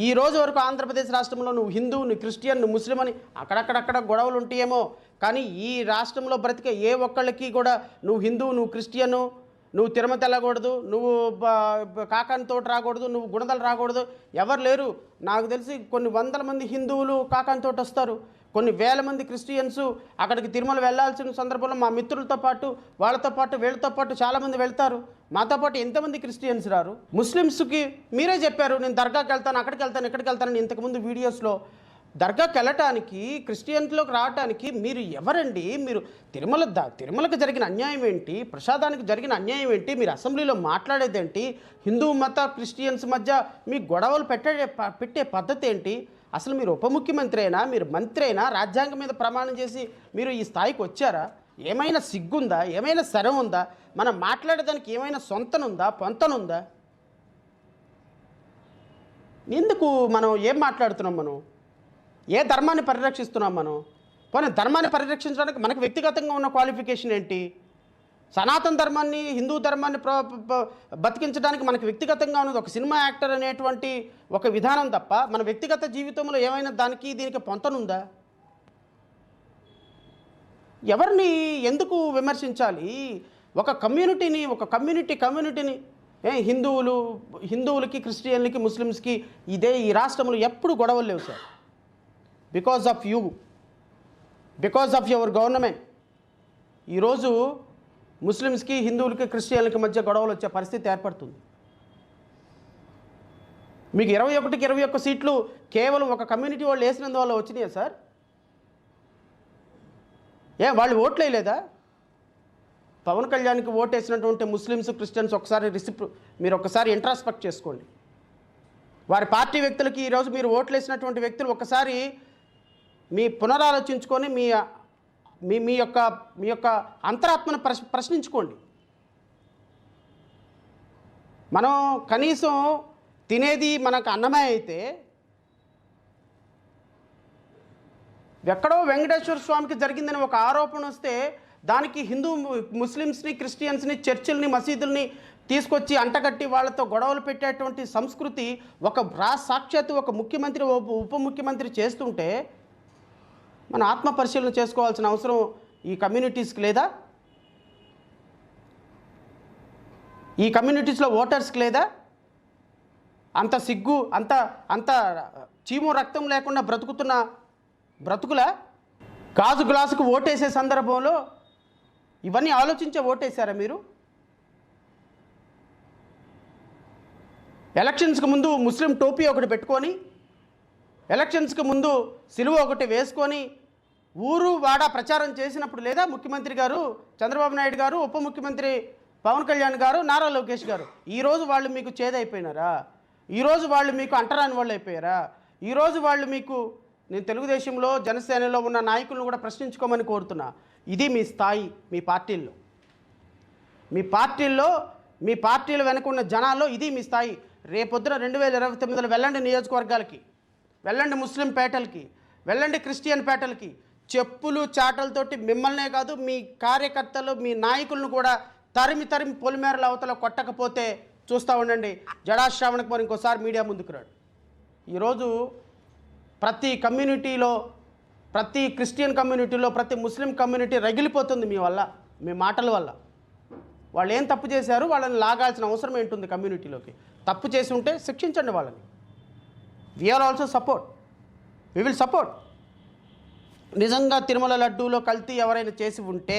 ఈ రోజు వరకు ఆంధ్రప్రదేశ్ రాష్ట్రంలో నువ్వు హిందూ, నువ్వు క్రిస్టియన్, నువ్వు ముస్లిం అని అక్కడక్కడక్కడ గొడవలు ఉంటాయేమో, కానీ ఈ రాష్ట్రంలో బ్రతికే ఏ ఒక్కళ్ళకి కూడా నువ్వు హిందూ, నువ్వు క్రిస్టియను, నువ్వు తిరుమత వెళ్ళకూడదు, నువ్వు కాకాని తోట రాకూడదు, నువ్వు గుణదలు రాకూడదు ఎవరు లేరు. నాకు తెలిసి కొన్ని వందల మంది హిందువులు కాకాని తోట వస్తారు, కొన్ని వేల మంది క్రిస్టియన్స్ అక్కడికి తిరుమల వెళ్ళాల్సిన సందర్భంలో మా మిత్రులతో పాటు వాళ్ళతో పాటు వీళ్ళతో పాటు చాలామంది వెళ్తారు. మాతో పాటు ఎంతమంది క్రిస్టియన్స్ రారు? ముస్లిమ్స్కి మీరే చెప్పారు నేను దర్గాకి వెళ్తాను, అక్కడికి వెళ్తాను, ఇక్కడికి వెళ్తానని ఇంతకుముందు వీడియోస్లో. దర్గాకి వెళ్ళటానికి, క్రిస్టియన్లోకి రావడానికి మీరు ఎవరండి? మీరు తిరుమలకు జరిగిన అన్యాయం ఏంటి? ప్రసాదానికి జరిగిన అన్యాయం ఏంటి? మీరు అసెంబ్లీలో మాట్లాడేదేంటి? హిందూ మత క్రిస్టియన్స్ మధ్య మీ గొడవలు పెట్టే పద్ధతి ఏంటి? అసలు మీరు ఉప ముఖ్యమంత్రి అయినా, మీరు మంత్రి అయినా, రాజ్యాంగం మీద ప్రమాణం చేసి మీరు ఈ స్థాయికి వచ్చారా? ఏమైనా సిగ్గుందా? ఏమైనా శరం ఉందా? మనం మాట్లాడేదానికి ఏమైనా సొంతనుందా, పొంతనుందా? ఎందుకు మనం ఏం మాట్లాడుతున్నాం? మనం ఏ ధర్మాన్ని పరిరక్షిస్తున్నాం? మనం పోనీ ధర్మాన్ని పరిరక్షించడానికి మనకు వ్యక్తిగతంగా ఉన్న క్వాలిఫికేషన్ ఏంటి? సనాతన ధర్మాన్ని, హిందూ ధర్మాన్ని బతికించడానికి మనకు వ్యక్తిగతంగా ఉన్నది ఒక సినిమా యాక్టర్ అనేటువంటి ఒక విధానం తప్ప మన వ్యక్తిగత జీవితంలో ఏమైనా దీనికి పొంతనుందా? ఎవరిని ఎందుకు విమర్శించాలి? ఒక కమ్యూనిటీని హిందువులకి, క్రిస్టియన్లకి, ముస్లిమ్స్కి ఈ రాష్ట్రంలో ఎప్పుడు గొడవలు లేవు sir. Because of your government ఈరోజు ముస్లిమ్స్కి, హిందువులకి, క్రిస్టియన్లకి మధ్య గొడవలు వచ్చే పరిస్థితి ఏర్పడుతుంది. మీకు 21కి 21 సీట్లు కేవలం ఒక కమ్యూనిటీ వాళ్ళు వేసినందువల్ల వచ్చినాయా సార్? వాళ్ళు ఓట్లు వేయలేదా? పవన్ కళ్యాణ్కి ఓటు వేసినటువంటి ముస్లిమ్స్, క్రిస్టియన్స్ మీరు ఒకసారి ఇంట్రాస్పెక్ట్ చేసుకోండి. వారి పార్టీ వ్యక్తులకి ఈరోజు మీరు ఓట్లు వేసినటువంటి వ్యక్తులు ఒకసారి మీ పునరాలోచించుకొని మీ యొక్క అంతరాత్మను ప్రశ్నించుకోండి. మనం కనీసం తినేది మనకు అన్నమే అయితే ఎక్కడో వెంకటేశ్వర స్వామికి జరిగిందని ఒక ఆరోపణ వస్తే దానికి ముస్లిమ్స్ని, క్రిస్టియన్స్ని, చర్చిల్ని, మసీదుల్ని తీసుకొచ్చి అంటగట్టి వాళ్ళతో గొడవలు పెట్టేటువంటి సంస్కృతి సాక్షాత్తు ఒక ముఖ్యమంత్రి, ఉప ముఖ్యమంత్రి చేస్తుంటే మన ఆత్మ పరిశీలన చేసుకోవాల్సిన అవసరం ఈ కమ్యూనిటీస్కి లేదా? ఈ కమ్యూనిటీస్లో ఓటర్స్కి లేదా? అంత సిగ్గు, అంత చీము రక్తం లేకుండా బ్రతుకులా? గాజు గ్లాసుకు ఓటేసే సందర్భంలో ఇవన్నీ ఆలోచించే ఓటేశారా మీరు? ఎలక్షన్స్కి ముందు ముస్లిం టోపీ ఒకటి పెట్టుకొని, ఎలక్షన్స్కి ముందు సిలువ ఒకటి వేసుకొని ఊరు వాడ ప్రచారం చేసినప్పుడు లేదా ముఖ్యమంత్రి గారు చంద్రబాబు నాయుడు గారు, ఉప ముఖ్యమంత్రి పవన్ కళ్యాణ్ గారు, నారా లోకేష్ గారు? ఈరోజు వాళ్ళు మీకు చేదైపోయినారా? ఈరోజు వాళ్ళు మీకు అంటరాని వాళ్ళు అయిపోయారా? ఈరోజు వాళ్ళు మీకు, నేను తెలుగుదేశంలో, జనసేనలో ఉన్న నాయకులను కూడా ప్రశ్నించుకోమని కోరుతున్నా. ఇది మీ స్థాయి. మీ పార్టీలో వెనక ఉన్న జనాల్లో ఇది మీ స్థాయి. రేపొద్దున 2029లో వెళ్ళండి నియోజకవర్గాలకి, వెళ్ళండి ముస్లిం పేటలకి, వెళ్ళండి క్రిస్టియన్ పేటలకి. చెప్పులు చాటలతోటి మిమ్మల్నే కాదు మీ కార్యకర్తలు, మీ నాయకులను కూడా తరిమి పొలిమేరల అవతల కొట్టకపోతే చూస్తూ ఉండండి. జడాశ్రావణ కుమార్ ఇంకోసారి మీడియా ముందుకు రాడు. ఈరోజు ప్రతి కమ్యూనిటీలో, ప్రతి క్రిస్టియన్ కమ్యూనిటీలో, ప్రతి ముస్లిం కమ్యూనిటీ రగిలిపోతుంది మీ మాటల వల్ల. వాళ్ళు ఏం తప్పు చేశారు? వాళ్ళని లాగాల్సిన అవసరం ఏంటుంది కమ్యూనిటీలోకి? తప్పు చేసి ఉంటే శిక్షించండి వాళ్ళని. We will support. నిజంగా తిరుమల లడ్డూలో కల్తీ ఎవరైనా చేసి ఉంటే,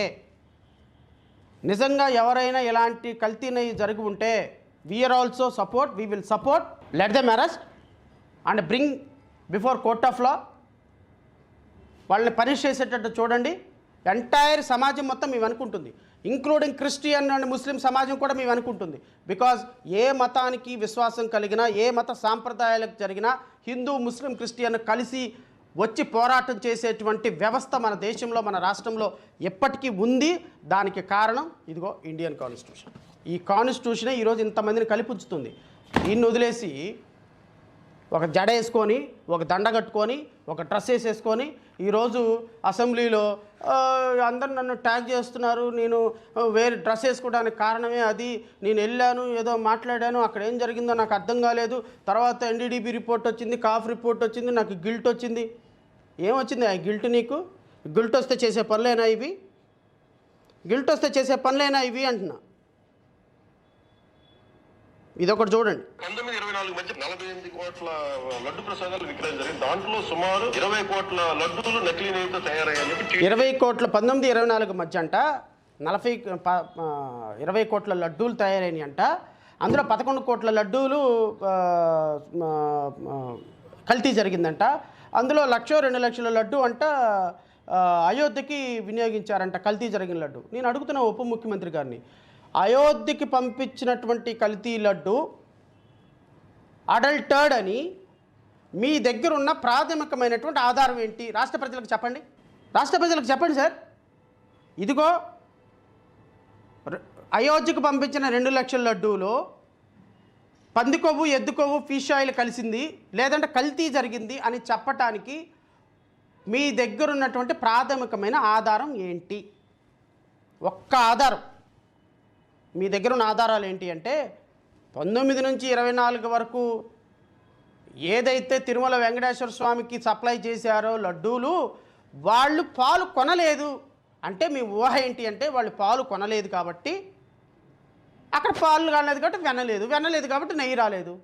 నిజంగా ఎవరైనా ఎలాంటి కల్తీని జరిగి ఉంటే we will support. Let them arrest and bring before court of law. వాళ్ళని పనిష్ చేసేటట్టు చూడండి. ఎంటైర్ సమాజం మొత్తం మేము అనుకుంటుంది, ఇంక్లూడింగ్ క్రిస్టియన్ అండ్ ముస్లిం సమాజం కూడా మేము అనుకుంటుంది. బికాజ్ ఏ మతానికి విశ్వాసం కలిగినా, ఏ మత సాంప్రదాయాలకు జరిగినా హిందూ, ముస్లిం, క్రిస్టియన్ కలిసి వచ్చి పోరాటం చేసేటువంటి వ్యవస్థ మన దేశంలో, మన రాష్ట్రంలో ఎప్పటికీ ఉంది. దానికి కారణం ఇదిగో ఇండియన్ కాన్స్టిట్యూషన్. ఈ కాన్స్టిట్యూషనే ఈరోజు ఇంతమందిని కలిపుచ్చుతుంది. దీన్ని వదిలేసి ఒక జడ వేసుకొని, ఒక దండ కట్టుకొని, ఒక డ్రెస్ వేసేసుకొని ఈరోజు అసెంబ్లీలో అందరు నన్ను ట్యాగ్ చేస్తున్నారు, నేను వేరే డ్రెస్ వేసుకోవడానికి కారణమే అది, నేను వెళ్ళాను ఏదో మాట్లాడాను, అక్కడ ఏం జరిగిందో నాకు అర్థం కాలేదు, తర్వాత ఎన్డీడీబీ రిపోర్ట్ వచ్చింది, కాఫ్ రిపోర్ట్ వచ్చింది, నాకు గిల్ట్ వచ్చింది. ఏమొచ్చింది ఆ గిల్ట్ నీకు? గిల్ట్ వస్తే చేసే పనులేనా ఇవి? గిల్ట్ వస్తే చేసే పనులేనా ఇవి అంటున్నా. ఇదొకటి చూడండి. 1924 మధ్య 48 కోట్ల లడ్డు ప్రసాదాలు విక్రయం జరిగింది. దాంట్లో సుమారు 20 కోట్ల లడ్డూలు నకిలీ నెయ్యితో తయారయ్యాయని 20 కోట్ల 1924 మధ్య అంట 20 కోట్ల లడ్డూలు తయారైనవి అంట. అందులో 11 కోట్ల లడ్డూలు కల్తీ జరిగిందంట. అందులో 1,00,000-2 లక్షల లడ్డు అంట అయోధ్యకి వినియోగించారంట కల్తీ జరిగిన లడ్డు. నేను అడుగుతున్న ఉప ముఖ్యమంత్రి గారిని, అయోధ్యకి పంపించినటువంటి కల్తీ లడ్డు అడల్టర్డ్ అని మీ దగ్గర ఉన్న ప్రాథమికమైనటువంటి ఆధారం ఏంటి? రాష్ట్ర ప్రజలకు చెప్పండి, రాష్ట్ర ప్రజలకు చెప్పండి సార్. ఇదిగో అయోధ్యకు పంపించిన 2 లక్షల లడ్డూలో పంది కొవ్వు, ఎద్దు కొవ్వు, ఫిష్ ఆయిల్ కలిసింది, లేదంటే కల్తీ జరిగింది అని చెప్పటానికి మీ దగ్గర ఉన్నటువంటి ప్రాథమికమైన ఆధారం ఏంటి? ఒక్క ఆధారం. మీ దగ్గర ఉన్న ఆధారాలు ఏంటి అంటే 19 నుంచి 24 వరకు ఏదైతే తిరుమల వెంకటేశ్వర స్వామికి సప్లై చేశారో లడ్డూలు, వాళ్ళు పాలు కొనలేదు అంటే మీ ఊహ ఏంటి అంటే వాళ్ళు పాలు కొనలేదు కాబట్టి అక్కడ పాలు కాలేదు కాబట్టి వెనలేదు కాబట్టి నెయ్యి రాలేదు.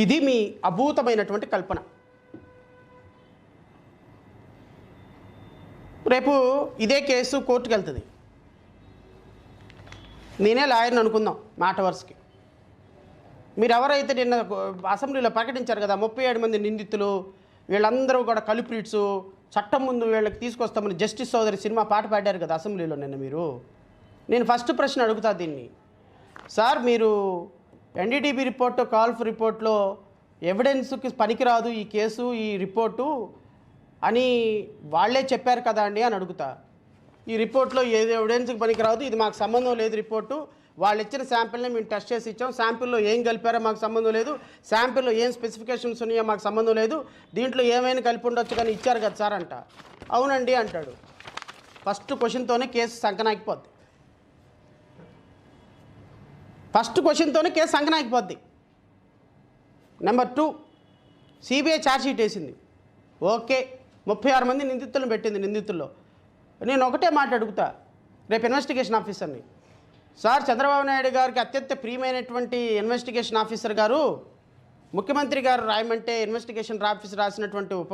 ఇది మీ అభూతమైనటువంటి కల్పన. రేపు ఇదే కేసు కోర్టుకు వెళ్తుంది. నేనే లాయర్ని అనుకుందాం మాట వరుసకి. మీరు ఎవరైతే నిన్న అసెంబ్లీలో ప్రకటించారు కదా 37 మంది నిందితులు, వీళ్ళందరూ కూడా కల్ప్రిట్స్, చట్టం ముందు వీళ్ళకి తీసుకొస్తామని జస్టిస్ సోదరి సినిమా పాట పాడారు కదా అసెంబ్లీలో నిన్న మీరు. నేను ఫస్ట్ ప్రశ్న అడుగుతా దీన్ని, సార్ మీరు ఎన్డీటీబీ రిపోర్టు, కాల్ఫ్ రిపోర్ట్లో ఎవిడెన్స్కి పనికిరాదు ఈ కేసు, ఈ రిపోర్టు అని వాళ్ళే చెప్పారు కదా అండి అని అడుగుతా. ఈ రిపోర్ట్లో ఏది ఎవిడెన్స్కి పనికిరాదు, ఇది మాకు సంబంధం లేదు రిపోర్టు, వాళ్ళు ఇచ్చిన శాంపిల్ని మేము టెస్ట్ చేసి ఇచ్చాం, శాంపిల్లో ఏం కలిపారో మాకు సంబంధం లేదు, శాంపిల్లో ఏం స్పెసిఫికేషన్స్ ఉన్నాయో మాకు సంబంధం లేదు, దీంట్లో ఏమైనా కలిపి ఉండొచ్చు కానీ ఇచ్చారు కదా సార్ అంట. అవునండి అంటాడు. ఫస్ట్ క్వశ్చన్తోనే కేసు సంకనాగిపోద్ది. నెంబర్ 2, సిబిఐ ఛార్జ్షీట్ వేసింది. ఓకే, 36 మంది నిందితులను పెట్టింది. నిందితుల్లో నేను ఒకటే మాట అడుగుతా రేపు ఇన్వెస్టిగేషన్ ఆఫీసర్ని, సార్ చంద్రబాబు నాయుడు గారికి అత్యంత ప్రియమైనటువంటి ఇన్వెస్టిగేషన్ ఆఫీసర్ గారు, ముఖ్యమంత్రి గారు రాయమంటే ఇన్వెస్టిగేషన్ ఆఫీసర్ రాసినటువంటి ఉప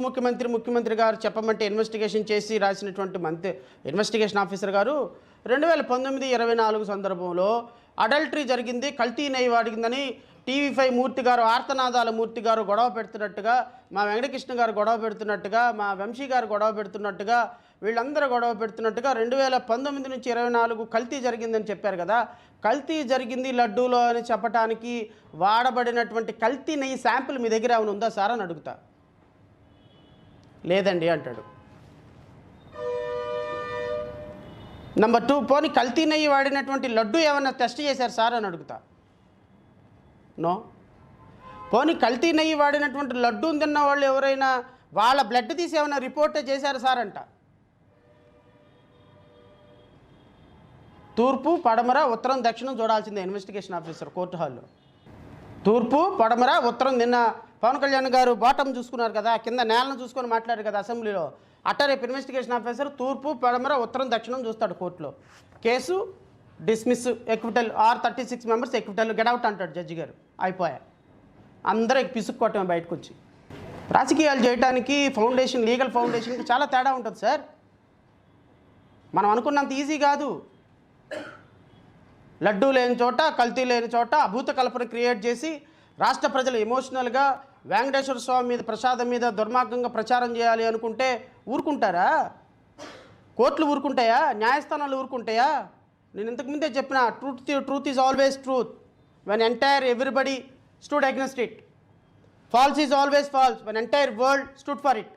ముఖ్యమంత్రి గారు చెప్పమంటే ఇన్వెస్టిగేషన్ చేసి రాసినటువంటి ఇన్వెస్టిగేషన్ ఆఫీసర్ గారు 2019-24 సందర్భంలో అడల్టరీ జరిగింది, కల్తీ నెయ్యి వాడిందని TV5 మూర్తి గారు, ఆర్తనాదాల మూర్తి గారు గొడవ పెడుతున్నట్టుగా, మా వెంకటకృష్ణ గారు గొడవ పెడుతున్నట్టుగా, మా వంశీ గారు గొడవ పెడుతున్నట్టుగా, వీళ్ళందరూ గొడవ పెడుతున్నట్టుగా 2019 నుంచి 24 కల్తీ జరిగిందని చెప్పారు కదా. కల్తీ జరిగింది లడ్డూలో అని చెప్పడానికి వాడబడినటువంటి కల్తీ నెయ్యి శాంపిల్ మీ దగ్గర ఏమైనా ఉందా సార్ అని అడుగుతా. లేదండి అంటాడు. నెంబర్ 2, పోనీ కల్తీ నెయ్యి వాడినటువంటి లడ్డు ఏమన్నా టెస్ట్ చేశారు సార్ అని అడుగుతా. నో. పోనీ కల్తీ నెయ్యి వాడినటువంటి లడ్డూని తిన్న వాళ్ళు ఎవరైనా వాళ్ళ బ్లడ్ తీసి ఏమైనా రిపోర్ట్ చేశారు సార్ అంట. తూర్పు, పడమర, ఉత్తరం, దక్షిణం చూడాల్సిందే ఇన్వెస్టిగేషన్ ఆఫీసర్ కోర్టు హాల్లో. తూర్పు, పడమర, ఉత్తరం. నిన్న పవన్ కళ్యాణ్ గారు బాటం చూసుకున్నారు కదా, కింద నేలను చూసుకొని మాట్లాడారు కదా అసెంబ్లీలో. అట్ట రేపు ఇన్వెస్టిగేషన్ ఆఫీసర్ తూర్పు, పడమర, ఉత్తరం, దక్షిణం చూస్తాడు కోర్టులో. Case dismiss, acquittal or 36 members acquittal, get out అంటాడు జడ్జి గారు. అయిపోయా, అందరూ పిసుక్కోవటం బయటకు వచ్చి. రాజకీయాలు చేయడానికి ఫౌండేషన్, లీగల్ ఫౌండేషన్కి చాలా తేడా ఉంటుంది సార్. మనం అనుకున్నంత ఈజీ కాదు. లడ్డూ లేని చోట, కల్తీ లేని చోట అభూత కల్పన క్రియేట్ చేసి రాష్ట్ర ప్రజలు ఎమోషనల్గా వెంకటేశ్వర స్వామి మీద, ప్రసాదం మీద దుర్మార్గంగా ప్రచారం చేయాలి అనుకుంటే ఊరుకుంటారా? కోర్టులు ఊరుకుంటాయా? న్యాయస్థానాలు ఊరుకుంటాయా? నేను ఇంతకుముందే చెప్పిన truth is always truth when entire everybody stood against it. False is always false when entire world stood for it.